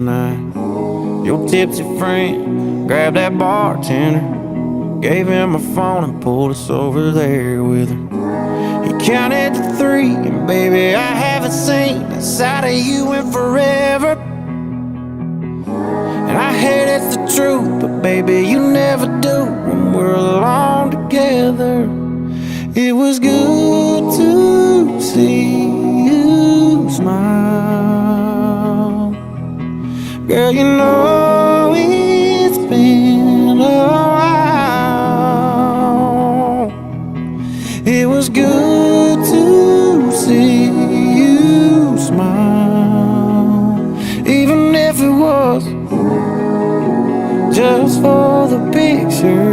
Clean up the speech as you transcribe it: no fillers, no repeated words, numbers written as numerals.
night. Your tipsy friend grabbed that bartender, gave him a phone and pulled us over there with her. He counted to 3, and baby, I haven't seen that side of you in forever. And I hate it's the truth, but baby, you never do when we're alone together. It was good to see you smile. Girl, you know it's been a while. It was good to see you smile, even if it was just for the picture